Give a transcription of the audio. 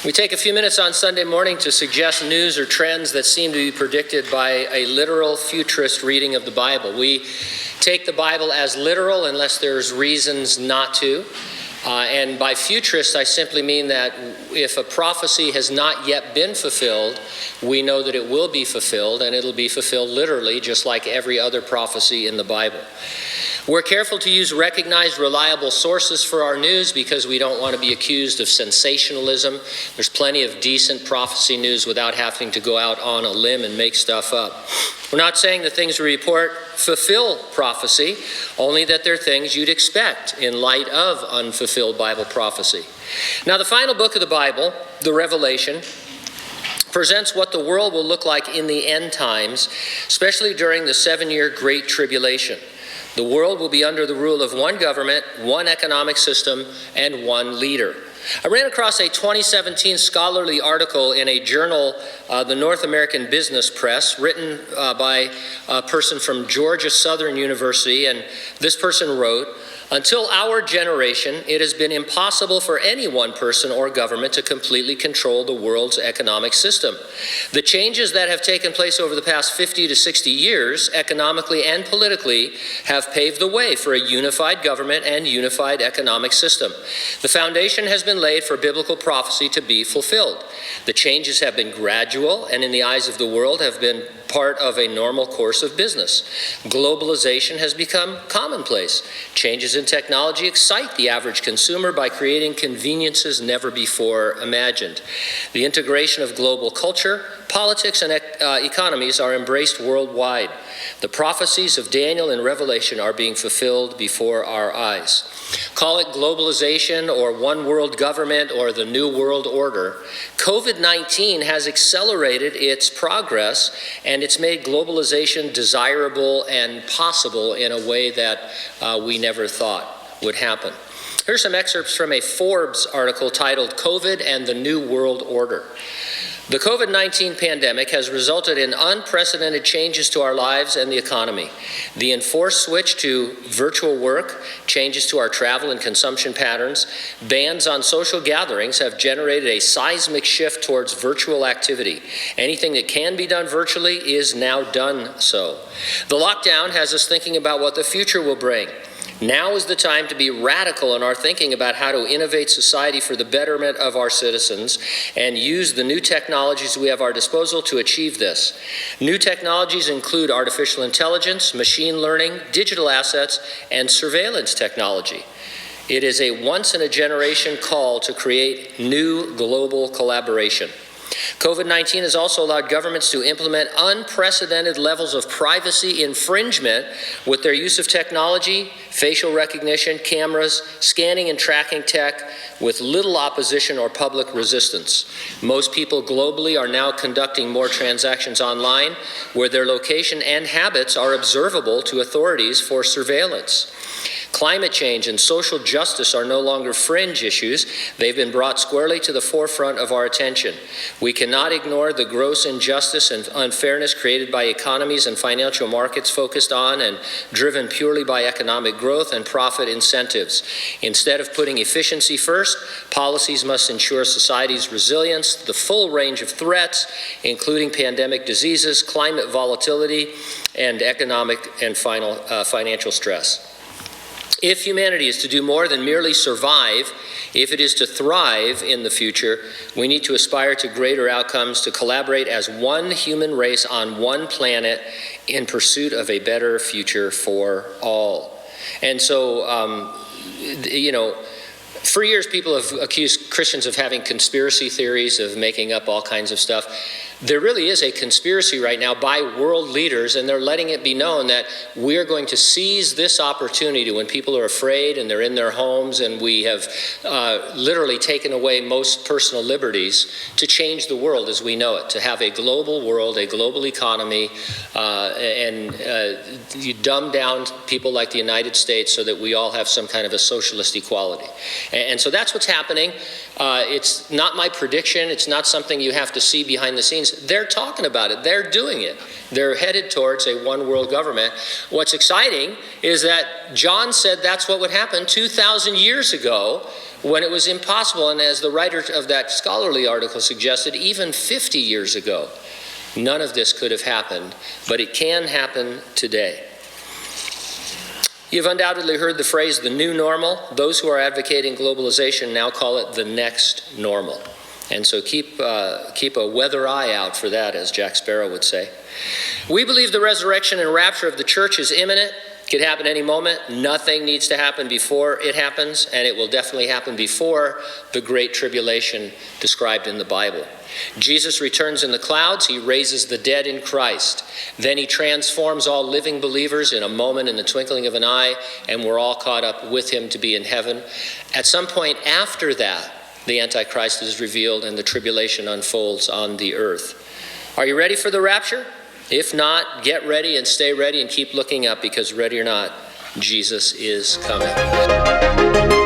We take a few minutes on Sunday morning to suggest news or trends that seem to be predicted by a literal futurist reading of the Bible. We take the Bible as literal unless there's reasons not to. And by futurist, I simply mean that if a prophecy has not yet been fulfilled, we know that it will be fulfilled, and it'll be fulfilled literally, just like every other prophecy in the Bible. We're careful to use recognized, reliable sources for our news because we don't want to be accused of sensationalism. There's plenty of decent prophecy news without having to go out on a limb and make stuff up. We're not saying the things we report fulfill prophecy, only that they're things you'd expect in light of unfulfilled Bible prophecy. Now, the final book of the Bible, the Revelation, presents what the world will look like in the end times, especially during the 7-year Great Tribulation. The world will be under the rule of one government, one economic system, and one leader. I ran across a 2017 scholarly article in a journal, the North American Business Press, written by a person from Georgia Southern University, and this person wrote, "Until our generation, it has been impossible for any one person or government to completely control the world's economic system. The changes that have taken place over the past 50 to 60 years, economically and politically, have paved the way for a unified government and unified economic system. The foundation has been laid for biblical prophecy to be fulfilled. The changes have been gradual and in the eyes of the world have been part of a normal course of business. Globalization has become commonplace. Changes in technology excite the average consumer by creating conveniences never before imagined. The integration of global culture, politics, and economies are embraced worldwide. The prophecies of Daniel and Revelation are being fulfilled before our eyes." Call it globalization or one world government or the new world order. COVID-19 has accelerated its progress, and it's made globalization desirable and possible in a way that we never thought would happen. Here's some excerpts from a Forbes article titled "COVID and the New World Order." The COVID-19 pandemic has resulted in unprecedented changes to our lives and the economy. The enforced switch to virtual work, changes to our travel and consumption patterns, bans on social gatherings have generated a seismic shift towards virtual activity. Anything that can be done virtually is now done so. The lockdown has us thinking about what the future will bring. Now is the time to be radical in our thinking about how to innovate society for the betterment of our citizens and use the new technologies we have at our disposal to achieve this. New technologies include artificial intelligence, machine learning, digital assets, and surveillance technology. It is a once-in-a-generation call to create new global collaboration. COVID-19 has also allowed governments to implement unprecedented levels of privacy infringement with their use of technology, facial recognition, cameras, scanning and tracking tech, with little opposition or public resistance. Most people globally are now conducting more transactions online, where their location and habits are observable to authorities for surveillance. Climate change and social justice are no longer fringe issues. They've been brought squarely to the forefront of our attention. We cannot ignore the gross injustice and unfairness created by economies and financial markets focused on and driven purely by economic growth and profit incentives. Instead of putting efficiency first, policies must ensure society's resilience, the full range of threats, including pandemic diseases, climate volatility, and economic and financial stress. If humanity is to do more than merely survive, if it is to thrive in the future, we need to aspire to greater outcomes, to collaborate as one human race on one planet in pursuit of a better future for all. And so, for years people have accused Christians of having conspiracy theories, of making up all kinds of stuff. There really is a conspiracy right now by world leaders, and they're letting it be known that we're going to seize this opportunity when people are afraid and they're in their homes and we have literally taken away most personal liberties to change the world as we know it, to have a global world, a global economy, and you dumb down people like the United States so that we all have some kind of a socialist equality. And so that's what's happening. It's not my prediction. It's not something you have to see behind the scenes. They're talking about it. They're doing it. They're headed towards a one world government. What's exciting is that John said that's what would happen 2,000 years ago when it was impossible, and as the writer of that scholarly article suggested, even 50 years ago, none of this could have happened, but it can happen today. You've undoubtedly heard the phrase, the new normal. Those who are advocating globalization now call it the next normal. And so keep a weather eye out for that, as Jack Sparrow would say. We believe the resurrection and rapture of the church is imminent. It could happen any moment. Nothing needs to happen before it happens, and it will definitely happen before the great tribulation described in the Bible. Jesus returns in the clouds. He raises the dead in Christ. Then he transforms all living believers in a moment, in the twinkling of an eye, and we're all caught up with him to be in heaven. At some point after that, the Antichrist is revealed and the tribulation unfolds on the earth. Are you ready for the rapture? If not, get ready and stay ready and keep looking up, because ready or not, Jesus is coming.